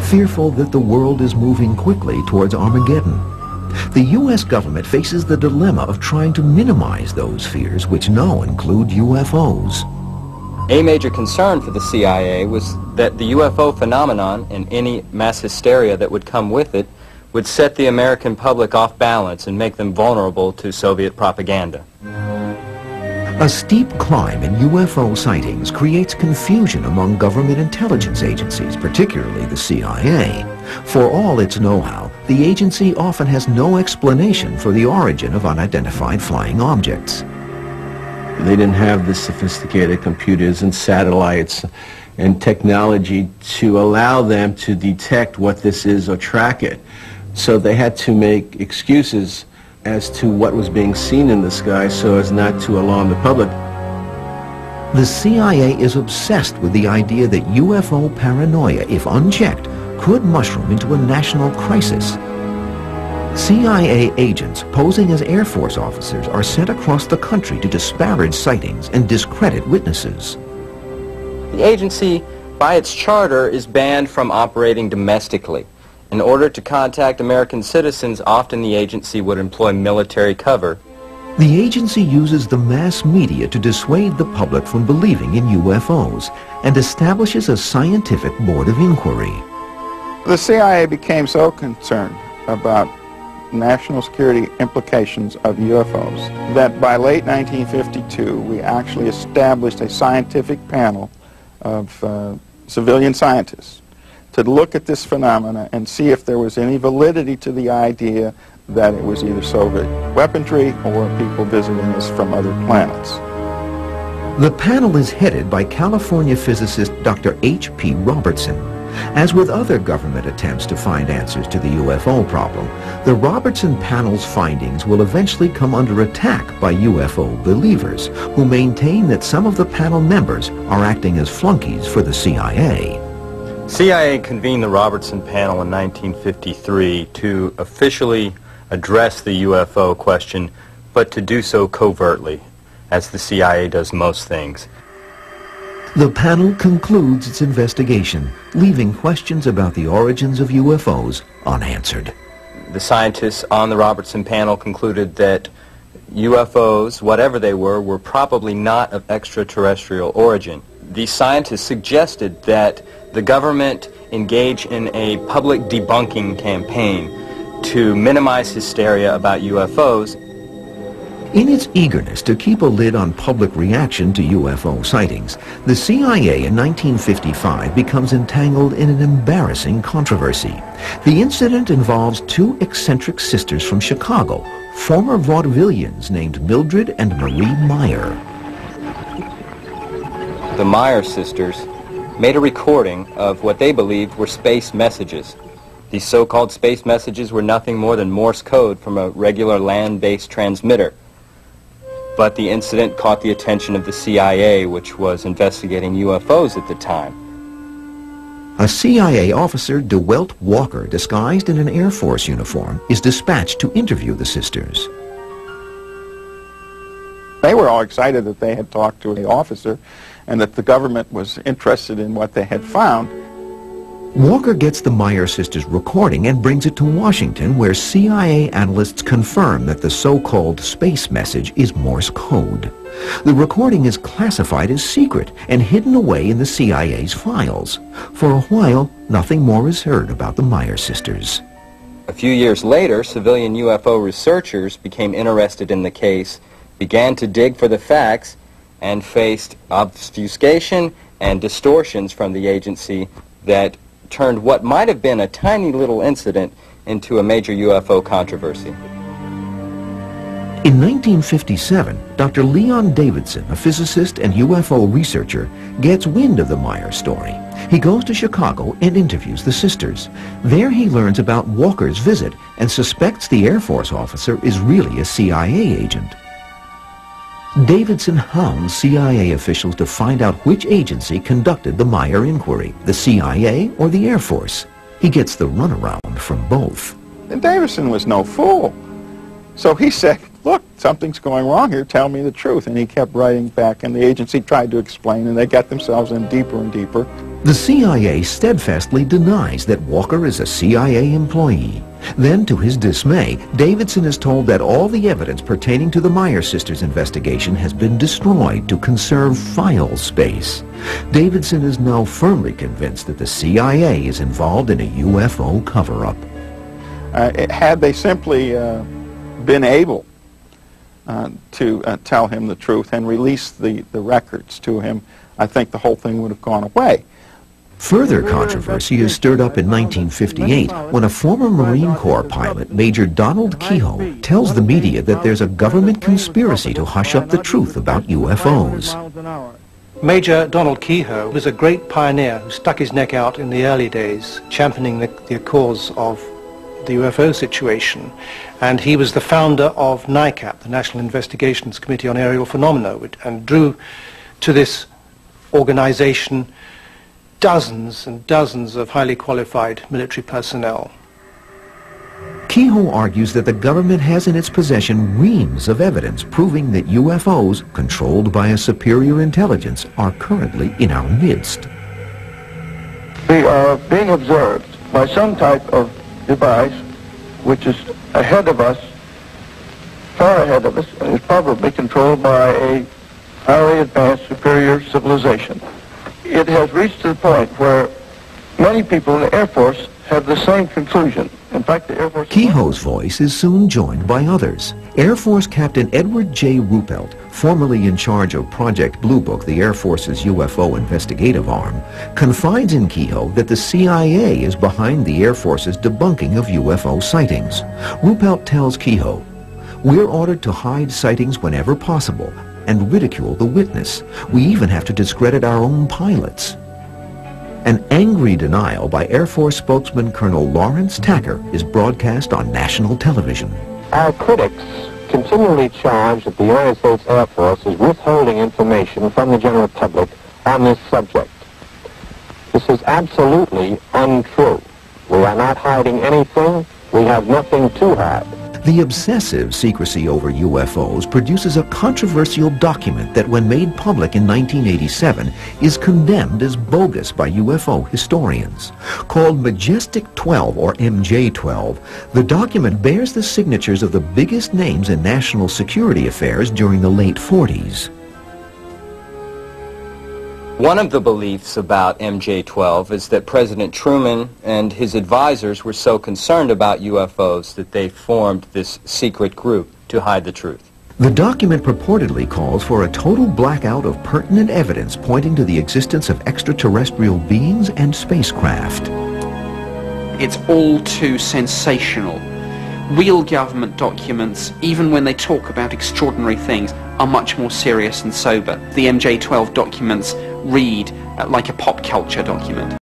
fearful that the world is moving quickly towards Armageddon. The U.S. government faces the dilemma of trying to minimize those fears, which now include UFOs. A major concern for the CIA was that the UFO phenomenon and any mass hysteria that would come with it would set the American public off balance and make them vulnerable to Soviet propaganda. A steep climb in UFO sightings creates confusion among government intelligence agencies, particularly the CIA. For all its know-how, the agency often has no explanation for the origin of unidentified flying objects. They didn't have the sophisticated computers and satellites and technology to allow them to detect what this is or track it. So they had to make excuses as to what was being seen in the sky so as not to alarm the public. The CIA is obsessed with the idea that UFO paranoia, if unchecked, could mushroom into a national crisis. CIA agents posing as Air Force officers are sent across the country to disparage sightings and discredit witnesses. The agency, by its charter, is banned from operating domestically. In order to contact American citizens, often the agency would employ military cover. The agency uses the mass media to dissuade the public from believing in UFOs and establishes a scientific board of inquiry. The CIA became so concerned about national security implications of UFOs that by late 1952 we actually established a scientific panel of civilian scientists to look at this phenomena and see if there was any validity to the idea that it was either Soviet weaponry or people visiting us from other planets. The panel is headed by California physicist Dr. H.P. Robertson. As with other government attempts to find answers to the UFO problem, the Robertson panel's findings will eventually come under attack by UFO believers, who maintain that some of the panel members are acting as flunkies for the CIA. CIA convened the Robertson panel in 1953 to officially address the UFO question, but to do so covertly, as the CIA does most things. The panel concludes its investigation, leaving questions about the origins of UFOs unanswered. The scientists on the Robertson panel concluded that UFOs, whatever they were probably not of extraterrestrial origin. These scientists suggested that the government engage in a public debunking campaign to minimize hysteria about UFOs. In its eagerness to keep a lid on public reaction to UFO sightings, the CIA in 1955 becomes entangled in an embarrassing controversy. The incident involves two eccentric sisters from Chicago, former vaudevillians named Mildred and Marie Meyer. The Meyer sisters made a recording of what they believed were space messages. These so-called space messages were nothing more than Morse code from a regular land-based transmitter. But the incident caught the attention of the CIA, which was investigating UFOs at the time. A CIA officer, DeWelt Walker, disguised in an Air Force uniform, is dispatched to interview the sisters. They were all excited that they had talked to the officer and that the government was interested in what they had found. Walker gets the Meyer sisters' recording and brings it to Washington, where CIA analysts confirm that the so-called space message is Morse code. The recording is classified as secret and hidden away in the CIA's files. For a while, nothing more is heard about the Meyer sisters. A few years later, civilian UFO researchers became interested in the case, began to dig for the facts, and faced obfuscation and distortions from the agency that turned what might have been a tiny little incident into a major UFO controversy. In 1957, Dr. Leon Davidson, a physicist and UFO researcher, gets wind of the Meyer story. He goes to Chicago and interviews the sisters. There he learns about Walker's visit and suspects the Air Force officer is really a CIA agent. Davidson hounds CIA officials to find out which agency conducted the Meyer inquiry, the CIA or the Air Force. He gets the runaround from both. And Davidson was no fool. So he said, look, something's going wrong here, tell me the truth. And he kept writing back, and the agency tried to explain, and they got themselves in deeper and deeper. The CIA steadfastly denies that Walker is a CIA employee. Then, to his dismay, Davidson is told that all the evidence pertaining to the Meyer sisters' investigation has been destroyed to conserve file space. Davidson is now firmly convinced that the CIA is involved in a UFO cover-up. Had they simply been able to tell him the truth and release the records to him, I think the whole thing would have gone away. Further controversy is stirred up in 1958 when a former Marine Corps pilot, Major Donald Kehoe, tells the media that there's a government conspiracy to hush up the truth about UFOs. Major Donald Kehoe was a great pioneer who stuck his neck out in the early days, championing the cause of the UFO situation. And he was the founder of NICAP, the National Investigations Committee on Aerial Phenomena, and drew to this organization dozens and dozens of highly qualified military personnel. Kehoe argues that the government has in its possession reams of evidence proving that UFOs, controlled by a superior intelligence, are currently in our midst. We are being observed by some type of device which is ahead of us, far ahead of us, and is probably controlled by a highly advanced superior civilization. It has reached to the point where many people in the Air Force have the same conclusion. In fact, the Air Force... Kehoe's voice is soon joined by others. Air Force Captain Edward J. Ruppelt, formerly in charge of Project Blue Book, the Air Force's UFO investigative arm, confides in Kehoe that the CIA is behind the Air Force's debunking of UFO sightings. Ruppelt tells Kehoe, "We're ordered to hide sightings whenever possible and ridicule the witness. We even have to discredit our own pilots." An angry denial by Air Force spokesman Colonel Lawrence Tacker is broadcast on national television. Our critics continually charge that the United States Air Force is withholding information from the general public on this subject. This is absolutely untrue. We are not hiding anything. We have nothing to hide. The obsessive secrecy over UFOs produces a controversial document that, when made public in 1987, is condemned as bogus by UFO historians. Called Majestic 12, or MJ-12, the document bears the signatures of the biggest names in national security affairs during the late 40s. One of the beliefs about MJ-12 is that President Truman and his advisors were so concerned about UFOs that they formed this secret group to hide the truth. The document purportedly calls for a total blackout of pertinent evidence pointing to the existence of extraterrestrial beings and spacecraft. It's all too sensational. Real government documents, even when they talk about extraordinary things, are much more serious and sober. The MJ-12 documents read like a pop culture document.